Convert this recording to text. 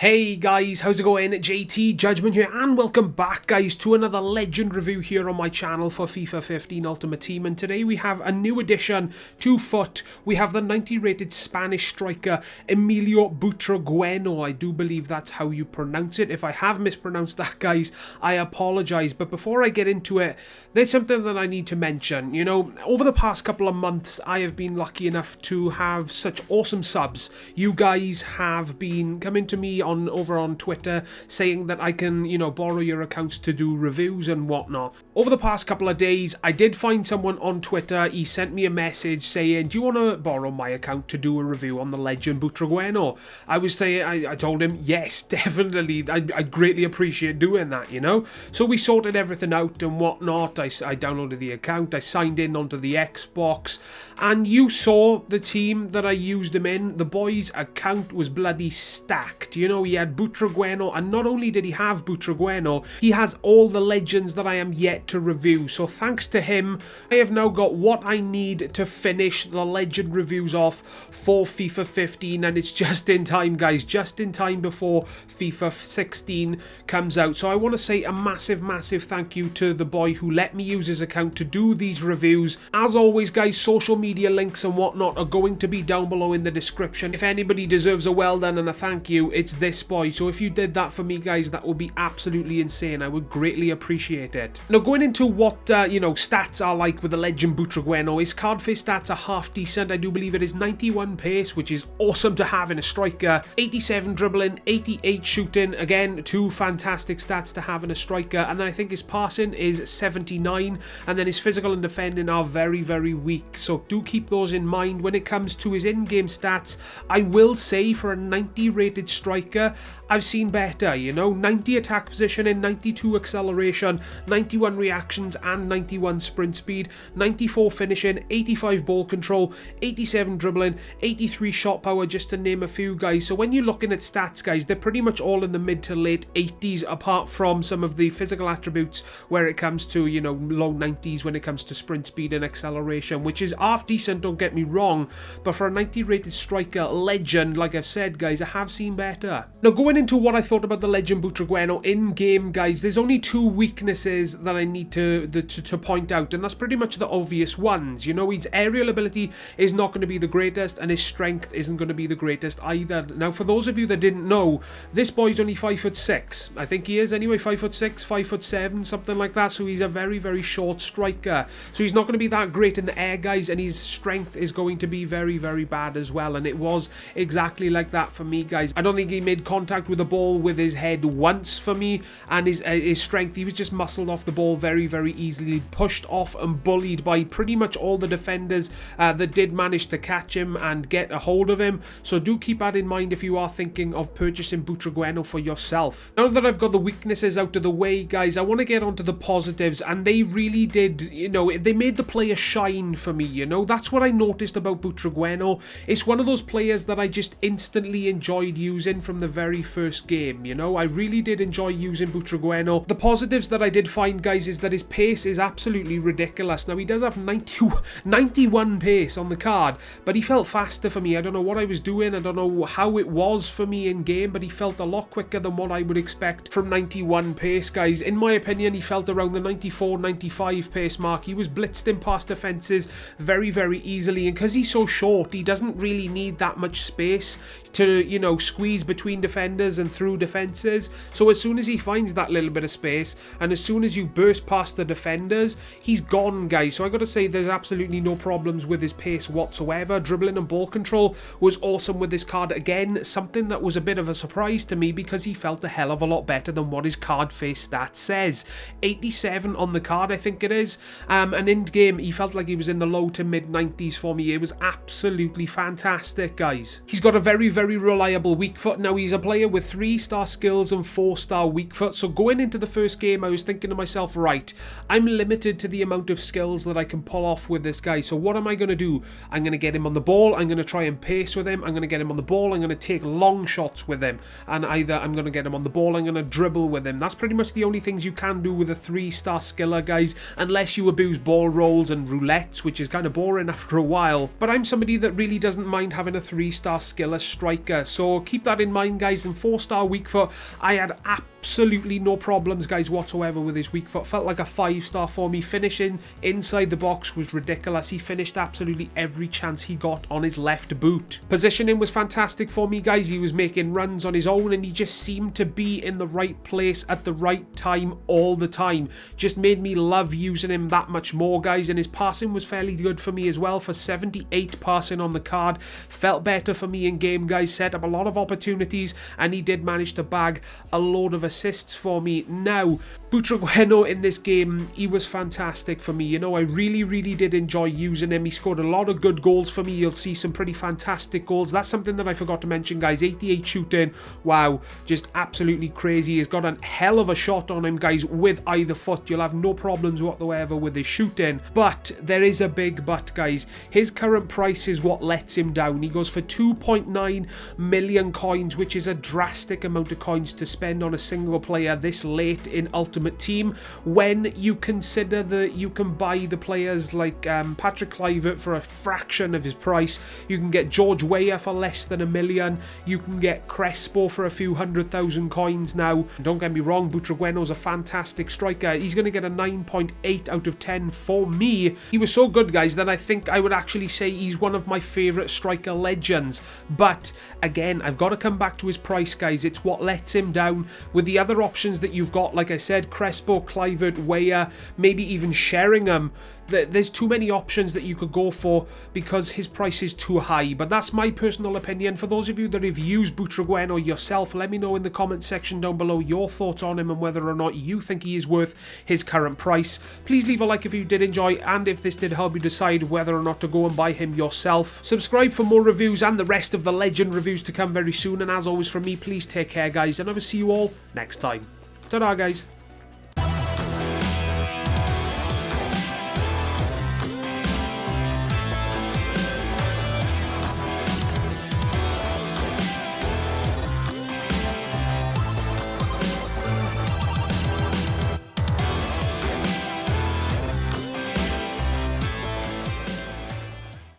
Hey guys, how's it going? JTJudgment here, and welcome back guys to another legend review here on my channel for FIFA 15 Ultimate Team. And today we have a new addition to FUT. We have the 90 rated Spanish striker Emilio Butragueño. I do believe that's how you pronounce it. If I have mispronounced that guys, I apologize. But before I get into it, there's something that I need to mention. You know, over the past couple of months I have been lucky enough to have such awesome subs. You guys have been coming to me over on Twitter saying that I can, you know, borrow your accounts to do reviews and whatnot. Over the past couple of days, I did find someone on Twitter. He sent me a message saying, do you want to borrow my account to do a review on the legend Butragueño? I told him, yes, definitely. I'd greatly appreciate doing that, you know? So we sorted everything out and whatnot. I downloaded the account. I signed in onto the Xbox. And you saw the team that I used him in. The boy's account was bloody stacked, you know? He had Butragueño, and not only did he have Butragueño, he has all the legends that I am yet to review. So thanks to him, I have now got what I need to finish the legend reviews off for FIFA 15, and it's just in time guys, just in time before FIFA 16 comes out. So I want to say a massive thank you to the boy who let me use his account to do these reviews. As always guys, social media links and whatnot are going to be down below in the description. If anybody deserves a well done and a thank you, it's this boy. So if you did that for me guys, that would be absolutely insane. I would greatly appreciate it. Now going into what you know, stats are like with the legend Butragueño, his card face stats are half decent. I do believe it is 91 pace, which is awesome to have in a striker, 87 dribbling, 88 shooting, again two fantastic stats to have in a striker. And then I think his passing is 79, and then his physical and defending are very weak, so do keep those in mind. When it comes to his in-game stats, I will say for a 90 rated striker, I've seen better, you know, 90 attack positioning, 92 acceleration, 91 reactions and 91 sprint speed, 94 finishing, 85 ball control, 87 dribbling, 83 shot power, just to name a few guys. So when you're looking at stats guys, they're pretty much all in the mid to late 80s, apart from some of the physical attributes where it comes to, you know, low 90s when it comes to sprint speed and acceleration, which is half decent, don't get me wrong, but for a 90 rated striker legend, like I've said guys, I have seen better. Now going into what I thought about the legend Butragueño in game guys, there's only two weaknesses that I need to point out, and that's pretty much the obvious ones. You know, his aerial ability is not going to be the greatest, and his strength isn't going to be the greatest either. Now for those of you that didn't know, this boy's only 5'6". I think he is anyway, 5'6", 5'7", something like that. So he's a very short striker, so he's not going to be that great in the air guys, and his strength is going to be very bad as well. And it was exactly like that for me guys. I don't think he made contact with the ball with his head once for me, and his strength, he was just muscled off the ball very easily, pushed off and bullied by pretty much all the defenders that did manage to catch him and get a hold of him. So do keep that in mind if you are thinking of purchasing Butragueño for yourself. Now that I've got the weaknesses out of the way guys, I want to get onto the positives, and they really did, you know, they made the player shine for me. You know, that's what I noticed about Butragueño. It's one of those players that I just instantly enjoyed using from the very first game. You know, I really did enjoy using Butragueño. The positives that I did find guys is that his pace is absolutely ridiculous. Now he does have 91 pace on the card, but he felt faster for me. I don't know what I was doing, I don't know how it was for me in game, but he felt a lot quicker than what I would expect from 91 pace guys. In my opinion, he felt around the 94-95 pace mark. He was blitzed in past defenses very easily, and because he's so short, he doesn't really need that much space to, you know, squeeze between defenders and through defenses. So as soon as he finds that little bit of space, and as soon as you burst past the defenders, he's gone guys. So I gotta say, there's absolutely no problems with his pace whatsoever. Dribbling and ball control was awesome with this card. Again, something that was a bit of a surprise to me, because he felt a hell of a lot better than what his card face stat says. 87 on the card I think it is, and in game he felt like he was in the low to mid 90s for me. It was absolutely fantastic guys. He's got a very reliable weak foot. Now he's a player with 3-star skills and 4-star weak foot, so going into the first game I was thinking to myself, right, I'm limited to the amount of skills that I can pull off with this guy, so what am I going to do? I'm going to get him on the ball, I'm going to try and pace with him, I'm going to get him on the ball, I'm going to take long shots with him, and either I'm going to get him on the ball, I'm going to dribble with him. That's pretty much the only things you can do with a 3-star skiller guys, unless you abuse ball rolls and roulettes, which is kind of boring after a while. But I'm somebody that really doesn't mind having a 3-star skiller striker striker. So keep that in mind, guys. And 4-star weak foot, I had absolutely no problems, guys, whatsoever with his weak foot. Felt like a 5-star for me. Finishing inside the box was ridiculous. He finished absolutely every chance he got on his left boot. Positioning was fantastic for me, guys. He was making runs on his own, and he just seemed to be in the right place at the right time all the time. Just made me love using him that much more, guys. And his passing was fairly good for me as well. For 78 passing on the card, felt better for me in game, guys. Set up a lot of opportunities, and he did manage to bag a load of assists for me. Now, Butragueño in this game, he was fantastic for me. You know, I really did enjoy using him. He scored a lot of good goals for me. You'll see some pretty fantastic goals. That's something that I forgot to mention, guys. 88 shooting. Wow, just absolutely crazy. He's got a hell of a shot on him, guys, with either foot. You'll have no problems whatsoever with his shooting. But there is a big but, guys. His current price is what lets him down. He goes for 2.9 million coins, which is a drastic amount of coins to spend on a single player this late in Ultimate Team, when you consider that you can buy the players like Patrick Kluivert for a fraction of his price. You can get George Weah for less than 1 million. You can get Crespo for a few 100,000 coins now. Don't get me wrong, Butragueño's a fantastic striker. He's going to get a 9.8 out of 10 for me. He was so good, guys, that I think I would actually say he's one of my favourite striker legends. But again, I've got to come back to his price, guys. It's what lets him down. With the other options that you've got, like I said, Crespo, Kluivert, Weah, maybe even Sheringham, there's too many options that you could go for because his price is too high. But that's my personal opinion. For those of you that have used Butragueño yourself, let me know in the comment section down below your thoughts on him and whether or not you think he is worth his current price. Please leave a like if you did enjoy, and if this did help you decide whether or not to go and buy him yourself. Subscribe for more reviews and the rest of the legend reviews to come very soon. And as always from me, please take care, guys, and I will see you all next time. Ta-da, guys.